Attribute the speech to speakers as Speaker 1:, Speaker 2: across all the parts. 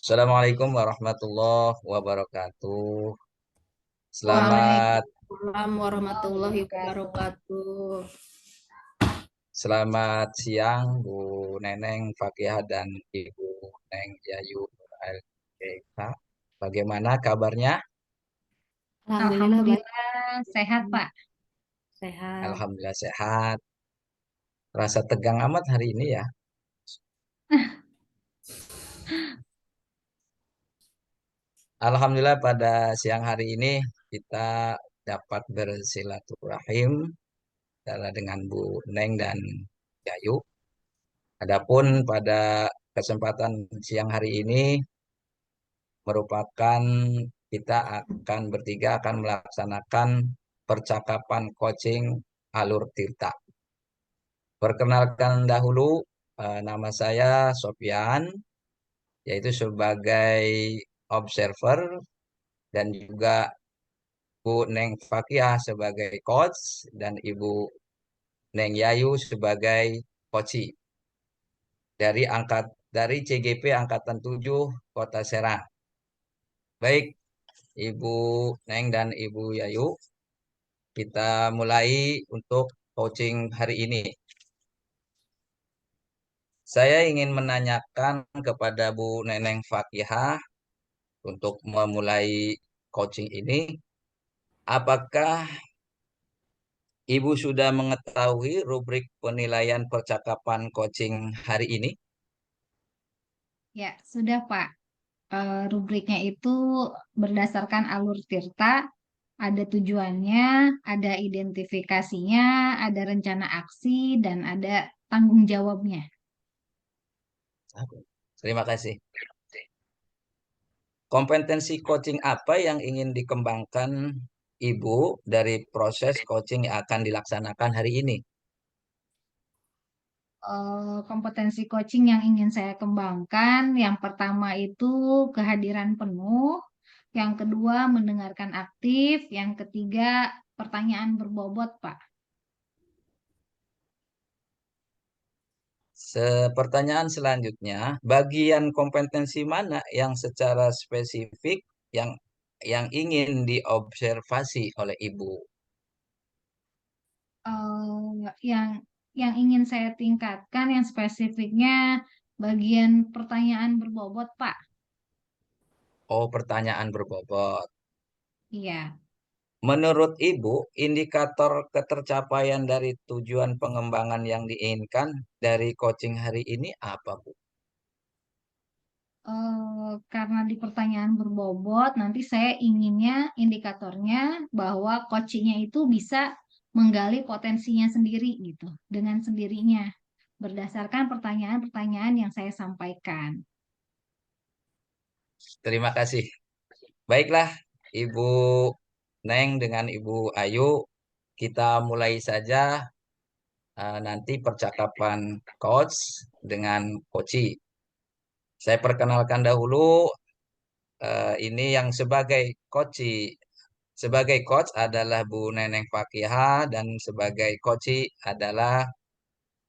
Speaker 1: Assalamualaikum warahmatullahi wabarakatuh. Selamat
Speaker 2: Waalaikumsalam warahmatullahi wabarakatuh.
Speaker 1: selamat siang Bu Neneng Fakihah dan Ibu Neng Yayu LPK. Bagaimana kabarnya?
Speaker 2: Alhamdulillah baik.
Speaker 3: Alhamdulillah sehat, Pak.
Speaker 2: Sehat.
Speaker 1: Alhamdulillah sehat. Rasa tegang amat hari ini ya. Alhamdulillah pada siang hari ini kita dapat bersilaturahim dengan Bu Neng dan Yayu. Adapun pada kesempatan siang hari ini merupakan kita akan bertiga akan melaksanakan percakapan coaching alur Tirta. Perkenalkan dahulu, nama saya Sofyan, yaitu sebagai observer dan juga Bu Neng Fakiah sebagai coach dan Ibu Neng Yayu sebagai coach dari CGP Angkatan 7 Kota Serang. Baik, Ibu Neng dan Ibu Yayu, kita mulai untuk coaching hari ini. Saya ingin menanyakan kepada Bu Neneng Fakihah untuk memulai coaching ini, apakah Ibu sudah mengetahui rubrik penilaian percakapan coaching hari ini?
Speaker 3: Ya, sudah, Pak. Rubriknya itu berdasarkan alur Tirta, ada tujuannya, ada identifikasinya, ada rencana aksi, dan ada tanggung jawabnya.
Speaker 1: Terima kasih. Kompetensi coaching apa yang ingin dikembangkan Ibu dari proses coaching yang akan dilaksanakan hari ini?
Speaker 3: Kompetensi coaching yang ingin saya kembangkan, yang pertama itu kehadiran penuh, yang kedua mendengarkan aktif, yang ketiga pertanyaan berbobot, Pak.
Speaker 1: Pertanyaan selanjutnya, bagian kompetensi mana yang secara spesifik yang ingin diobservasi oleh Ibu?
Speaker 3: Yang ingin saya tingkatkan yang spesifiknya bagian pertanyaan berbobot, Pak.
Speaker 1: Oh, pertanyaan berbobot.
Speaker 3: Iya.
Speaker 1: Menurut Ibu, indikator ketercapaian dari tujuan pengembangan yang diinginkan dari coaching hari ini apa, Bu?
Speaker 3: Karena di pertanyaan berbobot, nanti saya inginnya indikatornya bahwa coachingnya itu bisa menggali potensinya sendiri gitu, dengan sendirinya, berdasarkan pertanyaan-pertanyaan yang saya sampaikan.
Speaker 1: Terima kasih. Baiklah, Ibu Neng dengan Ibu Ayu, kita mulai saja nanti percakapan coach dengan coachi. Saya perkenalkan dahulu ini yang sebagai coachi. Sebagai coach adalah Bu Neneng Fakihah dan sebagai coachi adalah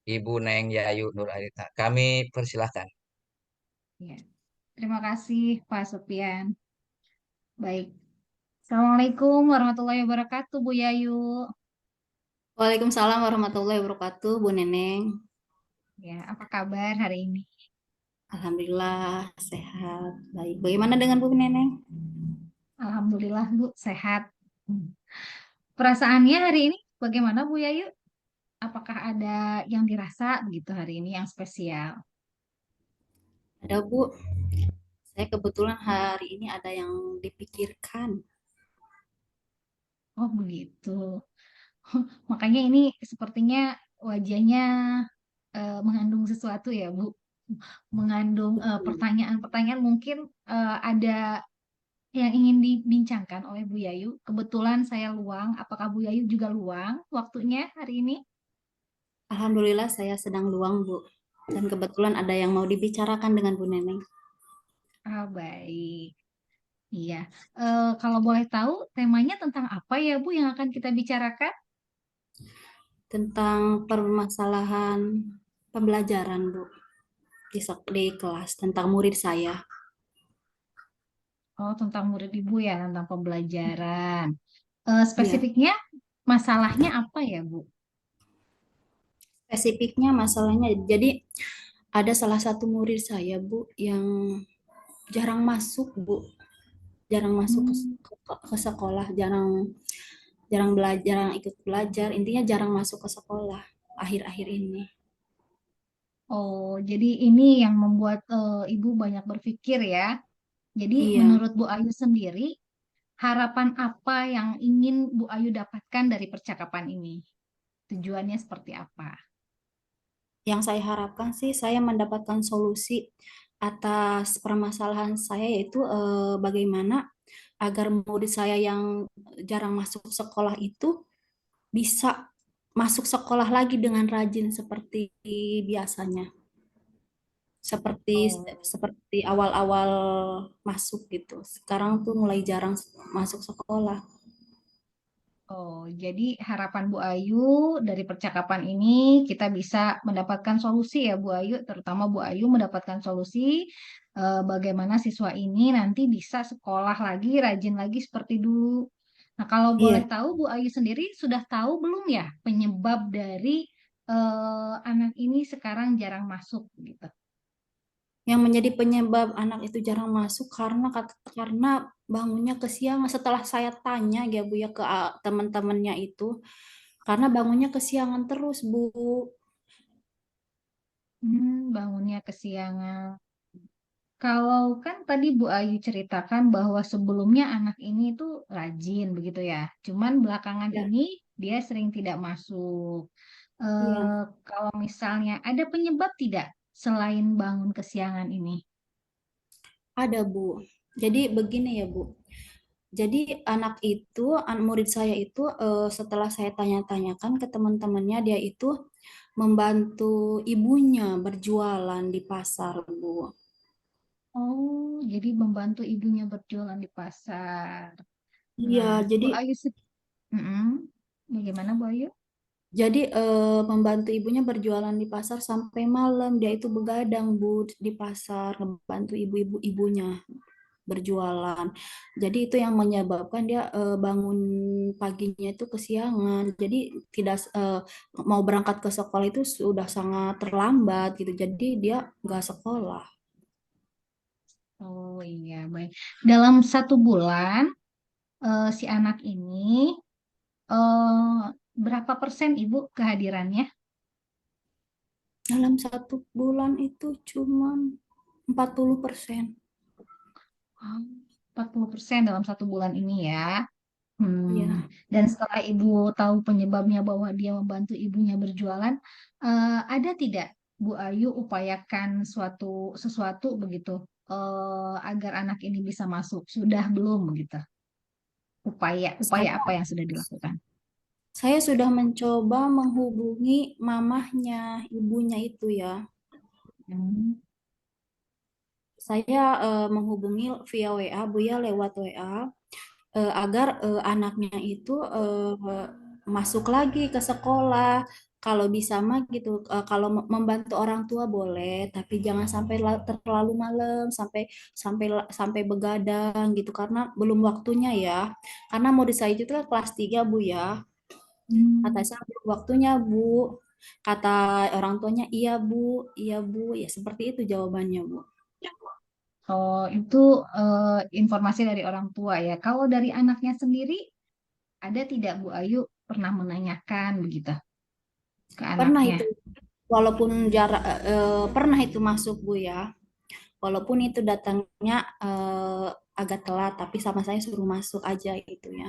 Speaker 1: Ibu Neng Yayu Nur Alita. Kami persilahkan.
Speaker 3: Ya. Terima kasih, Pak Sofian. Baik. Assalamualaikum warahmatullahi wabarakatuh, Bu Yayu.
Speaker 2: Waalaikumsalam warahmatullahi wabarakatuh, Bu Neneng.
Speaker 3: Ya, apa kabar hari ini?
Speaker 2: Alhamdulillah sehat. Baik. Bagaimana dengan Bu Neneng?
Speaker 3: Alhamdulillah, Bu, sehat. Perasaannya hari ini bagaimana, Bu Yayu? Apakah ada yang dirasa begitu hari ini yang spesial?
Speaker 2: Ada Bu. Saya kebetulan hari ini ada yang dipikirkan.
Speaker 3: Oh, begitu. Makanya ini sepertinya wajahnya mengandung sesuatu ya, Bu. Mengandung pertanyaan-pertanyaan mungkin ada yang ingin dibincangkan oleh Bu Yayu. Kebetulan saya luang. Apakah Bu Yayu juga luang waktunya hari ini?
Speaker 2: Alhamdulillah saya sedang luang Bu. Dan kebetulan ada yang mau dibicarakan dengan Bu Neneng.
Speaker 3: Ah, baik. Iya. Kalau boleh tahu temanya tentang apa ya, Bu, yang akan kita bicarakan?
Speaker 2: Tentang permasalahan pembelajaran Bu. Di kelas tentang murid saya.
Speaker 3: Oh, tentang murid ibu ya, tentang pembelajaran.
Speaker 2: Iya,
Speaker 3: Spesifiknya masalahnya apa ya, Bu?
Speaker 2: spesifiknya masalahnya. Jadi ada salah satu murid saya, Bu, yang jarang masuk, Bu. Jarang masuk
Speaker 3: Hmm.
Speaker 2: ke sekolah, jarang jarang belajar, jarang ikut belajar. Intinya jarang masuk ke sekolah akhir-akhir ini.
Speaker 3: Oh, jadi ini yang membuat ibu banyak berpikir ya. Jadi
Speaker 2: Iya,
Speaker 3: menurut Bu Ayu sendiri, harapan apa yang ingin Bu Ayu dapatkan dari percakapan ini? Tujuannya seperti apa?
Speaker 2: yang saya harapkan sih saya mendapatkan solusi atas permasalahan saya, yaitu bagaimana agar murid saya yang jarang masuk sekolah itu bisa masuk sekolah lagi dengan rajin seperti biasanya, seperti
Speaker 3: Oh.
Speaker 2: seperti awal-awal masuk gitu. Sekarang tuh mulai jarang masuk sekolah.
Speaker 3: Oh, jadi harapan Bu Ayu dari percakapan ini kita bisa mendapatkan solusi ya Bu Ayu, terutama Bu Ayu mendapatkan solusi bagaimana siswa ini nanti bisa sekolah lagi, rajin lagi seperti dulu. Nah, kalau boleh
Speaker 2: Iya,
Speaker 3: tahu Bu Ayu sendiri sudah tahu belum ya penyebab dari anak ini sekarang jarang masuk gitu?
Speaker 2: yang menjadi penyebab anak itu jarang masuk karena bangunnya kesiangan. Setelah saya tanya ya Bu ya ke teman-temannya itu, karena bangunnya kesiangan terus Bu.
Speaker 3: Bangunnya kesiangan. Kalau kan tadi Bu Ayu ceritakan bahwa sebelumnya anak ini tuh rajin begitu ya. Cuman belakangan
Speaker 2: Ya,
Speaker 3: ini dia sering tidak masuk.
Speaker 2: iya,
Speaker 3: Kalau misalnya ada penyebab tidak selain bangun kesiangan ini?
Speaker 2: ada Bu. Jadi begini ya Bu. Jadi anak itu, murid saya itu setelah saya tanya-tanyakan ke teman-temannya, dia itu membantu ibunya berjualan di pasar, Bu.
Speaker 3: Oh, jadi membantu ibunya berjualan di pasar.
Speaker 2: Iya,
Speaker 3: Nah,
Speaker 2: jadi
Speaker 3: Bu Ayu, Mm-mm. Bagaimana Bu Ayu?
Speaker 2: jadi membantu ibunya berjualan di pasar sampai malam. Dia itu begadang, Bu, di pasar, membantu ibunya berjualan. Jadi itu yang menyebabkan dia bangun paginya itu kesiangan. Jadi tidak mau berangkat ke sekolah itu sudah sangat terlambat gitu. Jadi dia nggak sekolah.
Speaker 3: Oh iya, baik. Dalam 1 bulan, si anak ini berapa persen Ibu kehadirannya?
Speaker 2: Dalam 1 bulan itu cuma 40%.
Speaker 3: Oh, 40% dalam 1 bulan ini ya.
Speaker 2: Iya.
Speaker 3: Dan setelah Ibu tahu penyebabnya bahwa dia membantu ibunya berjualan, ada tidak Bu Ayu upayakan sesuatu begitu agar anak ini bisa masuk? Sudah belum begitu? Upaya
Speaker 2: Saya
Speaker 3: apa yang sudah dilakukan?
Speaker 2: saya sudah mencoba menghubungi mamahnya, ibunya itu ya.
Speaker 3: Hmm.
Speaker 2: Saya menghubungi via WA, Bu ya, lewat WA, agar anaknya itu masuk lagi ke sekolah. Kalau bisa mah gitu, kalau membantu orang tua boleh, tapi jangan sampai terlalu malam, sampai sampai sampai begadang gitu, karena belum waktunya ya. Karena mau saya itu kan kelas 3 Bu ya. Kata
Speaker 3: Hmm.
Speaker 2: saya belum waktunya Bu. Kata orang tuanya iya Bu, ya seperti itu jawabannya Bu.
Speaker 3: Oh, itu informasi dari orang tua ya. Kalau dari anaknya sendiri, ada tidak Bu Ayu pernah menanyakan begitu ke
Speaker 2: Pernah
Speaker 3: anaknya?
Speaker 2: itu, walaupun jarak pernah itu masuk Bu ya. Walaupun itu datangnya agak telat, tapi sama saya suruh masuk aja gitu ya.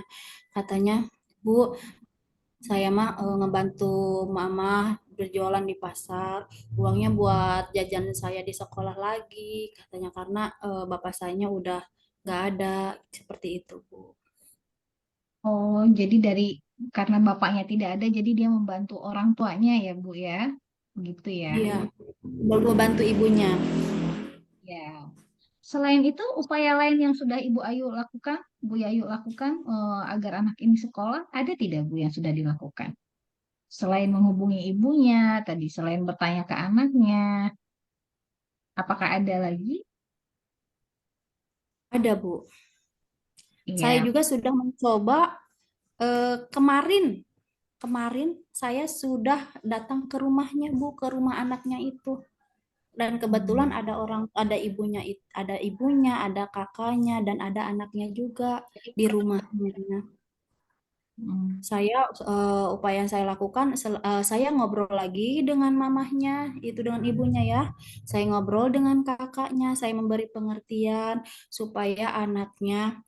Speaker 2: Katanya, Bu, saya mah ngebantu mama berjualan di pasar. Uangnya buat jajan saya di sekolah lagi, katanya karena bapak sayanya udah nggak ada, seperti itu, Bu.
Speaker 3: Oh, jadi karena bapaknya tidak ada, jadi dia membantu orang tuanya ya, Bu ya. Begitu ya.
Speaker 2: Iya, baru bantu ibunya.
Speaker 3: Ya. Selain itu, upaya lain yang sudah Ibu Ayu lakukan, Bu Ayu lakukan agar anak ini sekolah, ada tidak Bu yang sudah dilakukan? Selain menghubungi ibunya, tadi selain bertanya ke anaknya, apakah ada lagi?
Speaker 2: Ada, Bu. Saya
Speaker 3: Iya.
Speaker 2: juga sudah mencoba kemarin. Kemarin saya sudah datang ke rumahnya, Bu, ke rumah anaknya itu. Dan kebetulan
Speaker 3: Hmm.
Speaker 2: ada ibunya, ada kakaknya, dan ada anaknya juga di rumahnya.
Speaker 3: Hmm.
Speaker 2: Upaya yang saya lakukan, saya ngobrol lagi dengan mamahnya, itu dengan ibunya ya. Saya ngobrol dengan kakaknya, saya memberi pengertian supaya anaknya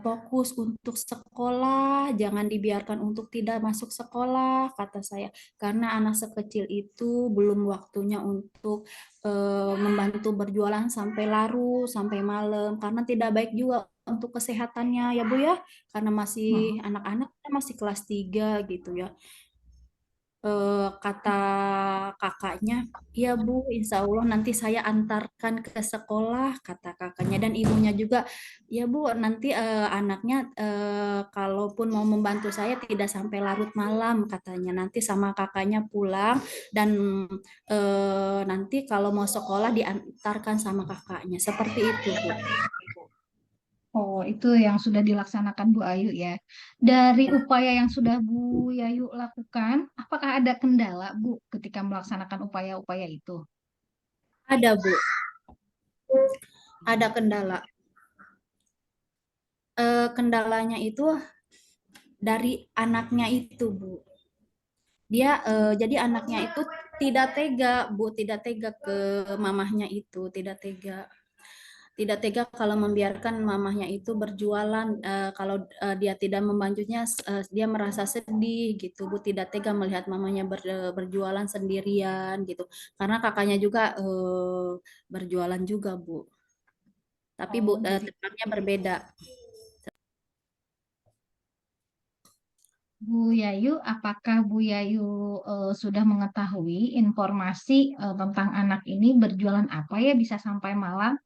Speaker 2: fokus untuk sekolah, jangan dibiarkan untuk tidak masuk sekolah, kata saya. Karena anak sekecil itu belum waktunya untuk membantu berjualan sampai larut, sampai malam, karena tidak baik juga untuk kesehatannya ya Bu ya, karena masih
Speaker 3: Hmm.
Speaker 2: anak-anak kan masih kelas 3 gitu ya. Kata kakaknya, ya Bu, insya Allah nanti saya antarkan ke sekolah, kata kakaknya. Dan ibunya juga, ya Bu, nanti anaknya kalaupun mau membantu saya tidak sampai larut malam, katanya. Nanti sama kakaknya pulang dan nanti kalau mau sekolah diantarkan sama kakaknya. Seperti itu, Bu.
Speaker 3: Oh, itu yang sudah dilaksanakan Bu Ayu ya. Dari upaya yang sudah Bu Yayu lakukan, apakah ada kendala Bu ketika melaksanakan upaya-upaya itu?
Speaker 2: Ada, Bu. Ada kendala. Kendalanya itu dari anaknya itu, Bu. Jadi anaknya itu tidak tega, Bu, tidak tega ke mamahnya itu, tidak tega kalau membiarkan mamahnya itu berjualan. Kalau dia tidak membantunya, dia merasa sedih gitu, Bu, tidak tega melihat mamanya berjualan sendirian gitu, karena kakaknya juga berjualan juga, Bu, tapi Bu,
Speaker 3: Oh, jadi
Speaker 2: tempatnya berbeda.
Speaker 3: Bu Yayu, apakah Bu Yayu sudah mengetahui informasi tentang anak ini berjualan apa ya bisa sampai malam?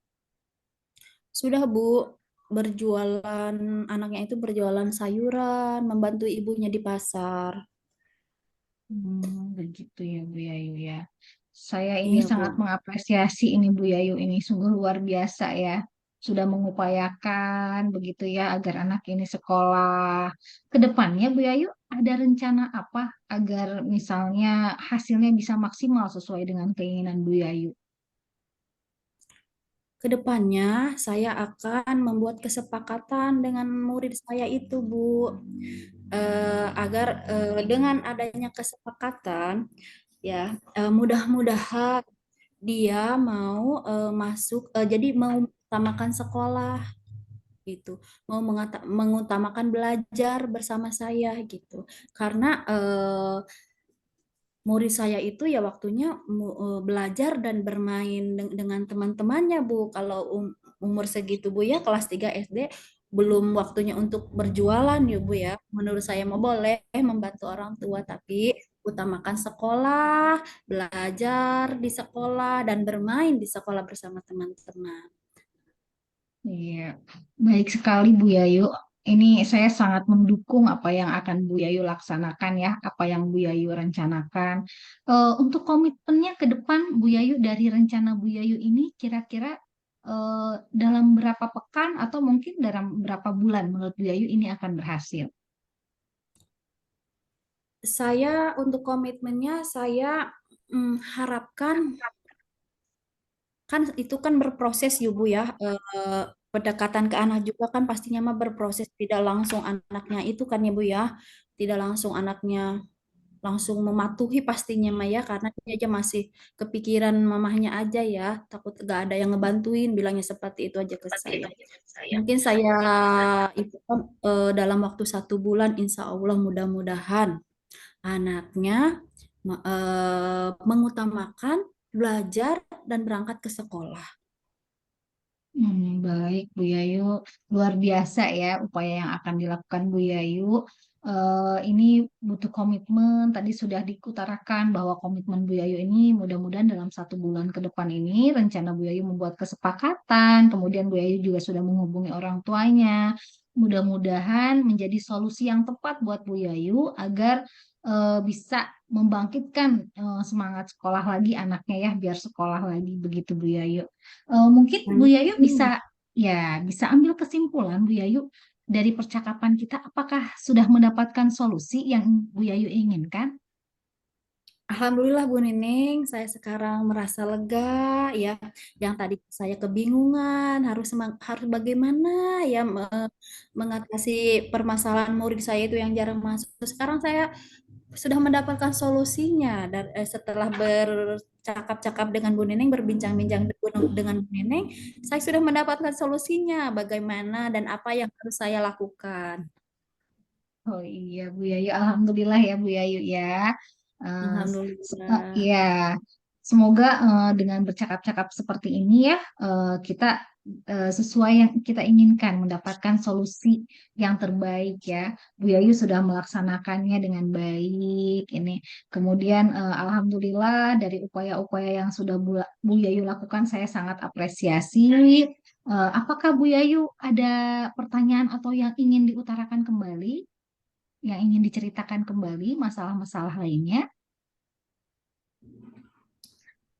Speaker 2: Sudah, Bu, berjualan, anaknya itu berjualan sayuran, membantu ibunya di pasar.
Speaker 3: Begitu ya Bu Yayu ya. Saya ini
Speaker 2: Iya,
Speaker 3: sangat
Speaker 2: Bu.
Speaker 3: mengapresiasi ini Bu Yayu ini sungguh luar biasa ya. Sudah mengupayakan begitu ya agar anak ini sekolah. Kedepannya Bu Yayu ada rencana apa agar misalnya hasilnya bisa maksimal sesuai dengan keinginan Bu Yayu?
Speaker 2: Kedepannya saya akan membuat kesepakatan dengan murid saya itu, Bu. Agar dengan adanya kesepakatan, ya, mudah-mudahan dia mau masuk, jadi mau mengutamakan sekolah gitu, mau mengutamakan belajar bersama saya gitu. Karena murid saya itu ya waktunya belajar dan bermain dengan teman-temannya, Bu. Kalau umur segitu, Bu, ya kelas 3 SD, belum waktunya untuk berjualan ya, Bu, ya. Menurut saya mau boleh membantu orang tua, tapi utamakan sekolah, belajar di sekolah dan bermain di sekolah bersama teman-teman.
Speaker 3: Iya, baik sekali Bu Yayu. Ini saya sangat mendukung apa yang akan Bu Yayu laksanakan ya, apa yang Bu Yayu rencanakan. Untuk komitmennya ke depan Bu Yayu dari rencana Bu Yayu ini kira-kira dalam berapa pekan atau mungkin dalam berapa bulan menurut Bu Yayu ini akan berhasil?
Speaker 2: Saya untuk komitmennya saya harapkan, kan itu kan berproses ya, Bu, ya. Pendekatan ke anak juga kan pastinya mah berproses, tidak langsung anaknya itu kan ya, Bu, ya. Tidak langsung anaknya langsung mematuhi pastinya mah ya, karena dia aja masih kepikiran mamahnya aja ya, takut gak ada yang ngebantuin, bilangnya seperti itu aja ke saya. Mungkin saya itu kan dalam waktu 1 bulan, insya Allah mudah-mudahan anaknya mengutamakan belajar dan berangkat ke sekolah.
Speaker 3: Baik, Bu Yayu, luar biasa ya upaya yang akan dilakukan Bu Yayu. Ini butuh komitmen. Tadi sudah diutarakan bahwa komitmen Bu Yayu ini mudah-mudahan dalam 1 bulan ke depan ini rencana Bu Yayu membuat kesepakatan. Kemudian Bu Yayu juga sudah menghubungi orang tuanya. Mudah-mudahan menjadi solusi yang tepat buat Bu Yayu agar bisa membangkitkan semangat sekolah lagi anaknya ya, biar sekolah lagi begitu Bu Yayu. Mungkin Bu Yayu bisa
Speaker 2: Amin.
Speaker 3: ya bisa ambil kesimpulan Bu Yayu dari percakapan kita, apakah sudah mendapatkan solusi yang Bu Yayu inginkan?
Speaker 2: Alhamdulillah Bu Nining, saya sekarang merasa lega ya. Yang tadi saya kebingungan harus bagaimana ya mengatasi permasalahan murid saya itu yang jarang masuk. Sekarang saya sudah mendapatkan solusinya dan setelah bercakap-cakap dengan Bu Nining, berbincang-bincang dengan Bu Nining, saya sudah mendapatkan solusinya bagaimana dan apa yang harus saya lakukan.
Speaker 3: Oh iya Bu Yayu, Alhamdulillah ya Bu Yayu ya.
Speaker 2: Alhamdulillah.
Speaker 3: Ya, semoga dengan bercakap-cakap seperti ini ya kita sesuai yang kita inginkan, mendapatkan solusi yang terbaik ya. Bu Yayu sudah melaksanakannya dengan baik ini. Kemudian Alhamdulillah dari upaya-upaya yang sudah Bu Yayu lakukan saya sangat apresiasi. Apakah Bu Yayu ada pertanyaan atau yang ingin diutarakan kembali? Yang ingin diceritakan kembali masalah-masalah lainnya.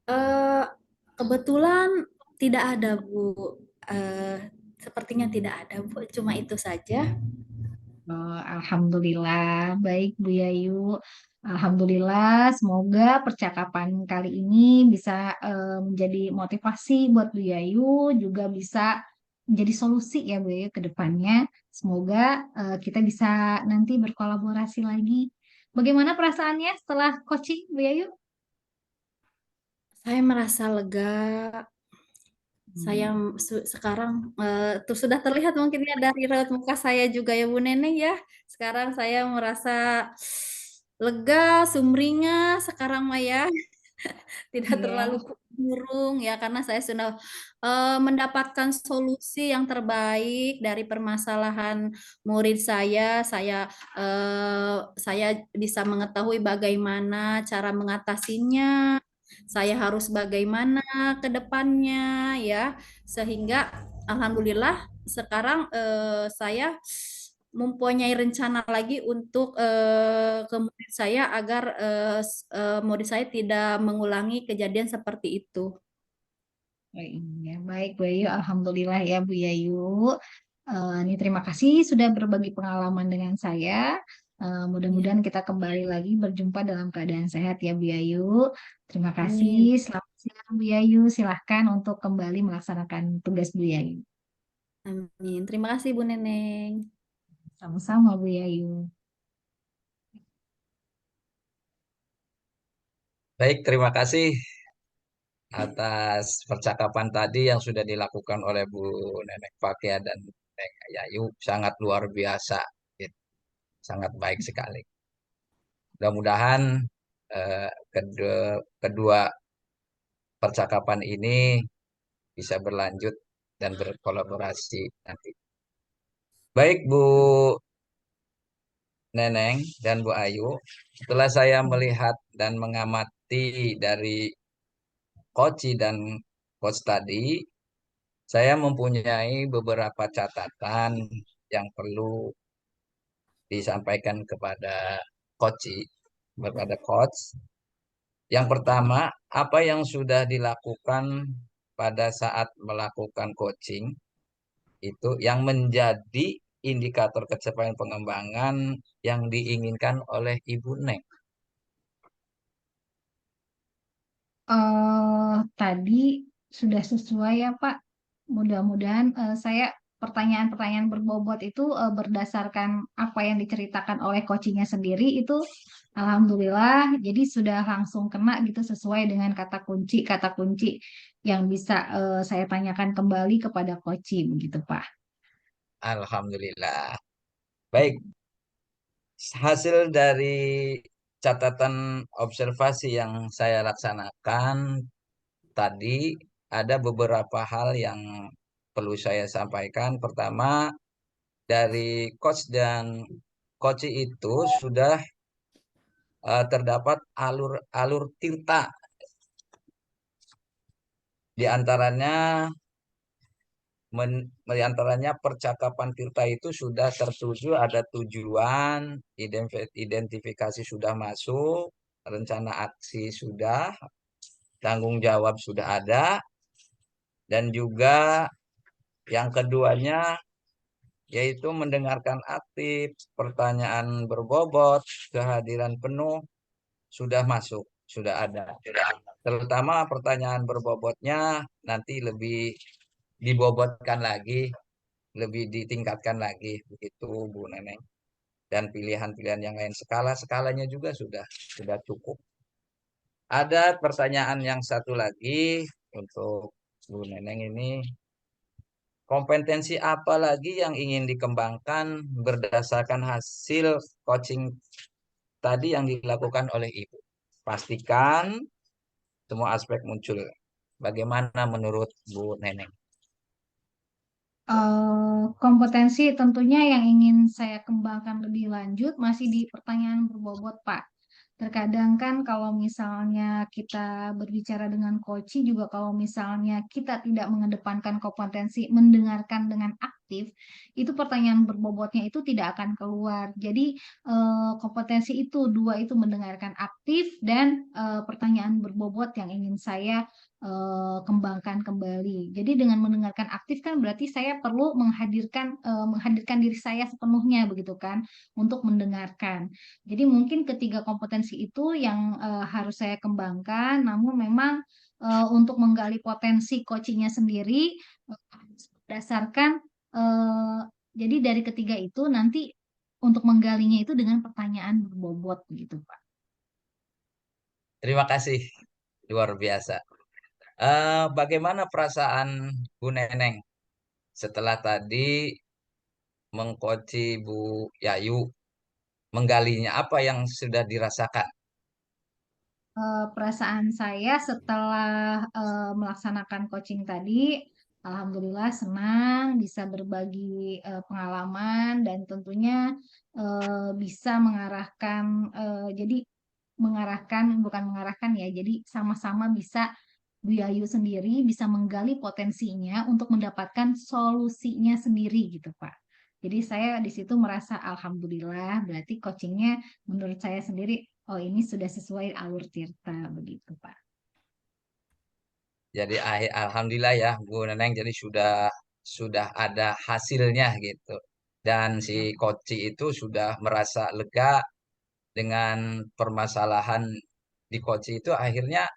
Speaker 2: Eh, Kebetulan tidak ada Bu. Eh, Sepertinya tidak ada Bu. Cuma itu saja.
Speaker 3: Oh, Alhamdulillah, baik Bu Yayu. Alhamdulillah, semoga percakapan kali ini bisa menjadi motivasi buat Bu Yayu, juga bisa menjadi solusi ya Bu Yayu ke depannya. Semoga kita bisa nanti berkolaborasi lagi. Bagaimana perasaannya setelah coaching Bu Yayu?
Speaker 2: Saya merasa lega. Saya
Speaker 3: Hmm.
Speaker 2: sekarang tuh sudah terlihat mungkin ya dari raut muka saya juga ya Bu Neneng ya. Sekarang saya merasa lega, sumringah sekarang mah ya. Tidak terlalu
Speaker 3: Iya.
Speaker 2: murung ya karena saya sudah mendapatkan solusi yang terbaik dari permasalahan murid saya. Saya bisa mengetahui bagaimana cara mengatasinya. Saya harus bagaimana ke depannya ya sehingga alhamdulillah sekarang saya mempunyai rencana lagi untuk ke murid saya agar murid saya tidak mengulangi kejadian seperti itu.
Speaker 3: Oh iya, baik Bu Yayu. Alhamdulillah ya Bu Yayu. Ini terima kasih sudah berbagi pengalaman dengan saya.
Speaker 2: Ya,
Speaker 3: Mudah-mudahan kita kembali lagi berjumpa dalam keadaan sehat ya Bu Yayu. Terima kasih.
Speaker 2: amin.
Speaker 3: Selamat siang Bu Yayu. Silahkan untuk kembali melaksanakan tugas Bu Yayu.
Speaker 2: Amin. Terima kasih Bu Neneng.
Speaker 3: Sama-sama Bu Yayu.
Speaker 1: Baik, terima kasih atas percakapan tadi yang sudah dilakukan oleh Bu Nenek Fakia dan Neng Yayu. Sangat luar biasa, gitu. Sangat baik sekali. Mudah-mudahan kedua percakapan ini bisa berlanjut dan berkolaborasi nanti. Baik Bu Neneng dan Bu Ayu, setelah saya melihat dan mengamati dari Koci dan Coach tadi, saya mempunyai beberapa catatan yang perlu disampaikan kepada Koci, kepada Coach. Yang pertama, apa yang sudah dilakukan pada saat melakukan coaching itu yang menjadi indikator capaian pengembangan yang diinginkan oleh Ibu Neng.
Speaker 3: Tadi sudah sesuai ya Pak. Mudah-mudahan saya pertanyaan-pertanyaan berbobot itu berdasarkan apa yang diceritakan oleh coachingnya sendiri itu alhamdulillah jadi sudah langsung kena gitu sesuai dengan kata kunci yang bisa saya tanyakan kembali kepada coaching begitu Pak.
Speaker 1: Alhamdulillah. Baik, hasil dari catatan observasi yang saya laksanakan tadi ada beberapa hal yang perlu saya sampaikan. Pertama, dari coach dan coach itu sudah terdapat alur-alur tirta. Di antaranya di antaranya percakapan Tirta itu sudah tertuju, ada tujuan, identifikasi sudah masuk, rencana aksi sudah, tanggung jawab sudah ada, dan juga Yang keduanya yaitu mendengarkan aktif, pertanyaan berbobot, kehadiran penuh sudah masuk, sudah ada. Terutama pertanyaan berbobotnya nanti lebih dibobotkan lagi, lebih ditingkatkan lagi, begitu Bu Neneng. Dan pilihan-pilihan yang lain, skalanya juga sudah cukup. Ada pertanyaan yang satu lagi untuk Bu Neneng ini, kompetensi apa lagi yang ingin dikembangkan berdasarkan hasil coaching tadi yang dilakukan oleh Ibu? Pastikan semua aspek muncul. Bagaimana menurut Bu Neneng?
Speaker 3: Kompetensi tentunya yang ingin saya kembangkan lebih lanjut masih di pertanyaan berbobot, Pak. Terkadang kan kalau misalnya kita berbicara dengan coach juga kalau misalnya kita tidak mengedepankan kompetensi mendengarkan dengan aktif, itu pertanyaan berbobotnya itu tidak akan keluar. Jadi kompetensi itu dua itu mendengarkan aktif dan pertanyaan berbobot yang ingin saya kembangkan kembali. Jadi dengan mendengarkan aktif kan berarti saya perlu menghadirkan diri saya sepenuhnya begitu kan untuk mendengarkan. Jadi mungkin ketiga kompetensi itu yang harus saya kembangkan, namun memang untuk menggali potensi coachingnya sendiri berdasarkan eh, jadi dari ketiga itu nanti untuk menggalinya itu dengan pertanyaan berbobot gitu Pak.
Speaker 1: Terima kasih, luar biasa. Bagaimana perasaan Bu Neneng setelah tadi mengcoachi Bu Yayu, menggalinya apa yang sudah dirasakan?
Speaker 3: Perasaan saya setelah melaksanakan coaching tadi, alhamdulillah senang bisa berbagi pengalaman dan tentunya bisa mengarahkan, jadi bukan mengarahkan ya, jadi sama-sama bisa Bu Yayu sendiri bisa menggali potensinya untuk mendapatkan solusinya sendiri gitu Pak. Jadi saya di situ merasa alhamdulillah berarti coachingnya menurut saya sendiri oh ini sudah sesuai alur Tirta begitu Pak.
Speaker 1: Jadi alhamdulillah ya Bu Neneng, jadi sudah ada hasilnya gitu. Dan si coach itu sudah merasa lega dengan permasalahan di coach itu, akhirnya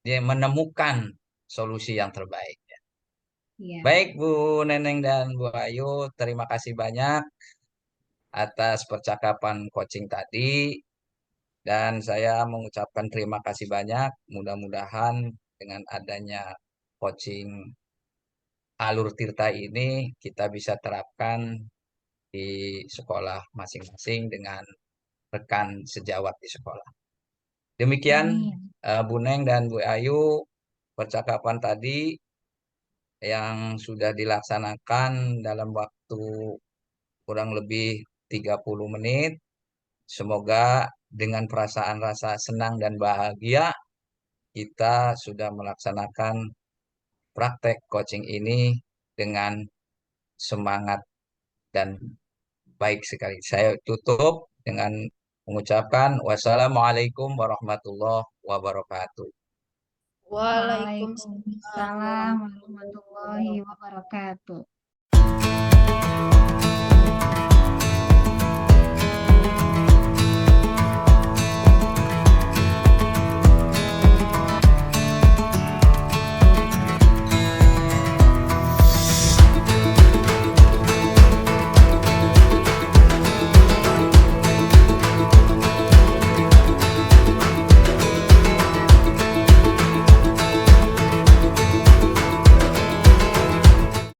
Speaker 1: dia menemukan solusi yang terbaik.
Speaker 3: Iya.
Speaker 1: Baik Bu Neneng dan Bu Ayu, terima kasih banyak atas percakapan coaching tadi. Dan saya mengucapkan terima kasih banyak. Mudah-mudahan dengan adanya coaching Alur Tirta ini kita bisa terapkan di sekolah masing-masing dengan rekan sejawat di sekolah. Demikian
Speaker 3: Amin.
Speaker 1: Bu Neng dan Bu Ayu, percakapan tadi yang sudah dilaksanakan dalam waktu kurang lebih 30 menit. Semoga dengan perasaan rasa senang dan bahagia kita sudah melaksanakan praktek coaching ini dengan semangat dan baik sekali. Saya tutup dengan mengucapkan wassalamualaikum warahmatullahi wabarakatuh.
Speaker 2: Waalaikumsalam
Speaker 3: Waalaikumsalam
Speaker 2: warahmatullahi
Speaker 3: warahmatullahi
Speaker 2: wabarakatuh.
Speaker 3: wabarakatuh.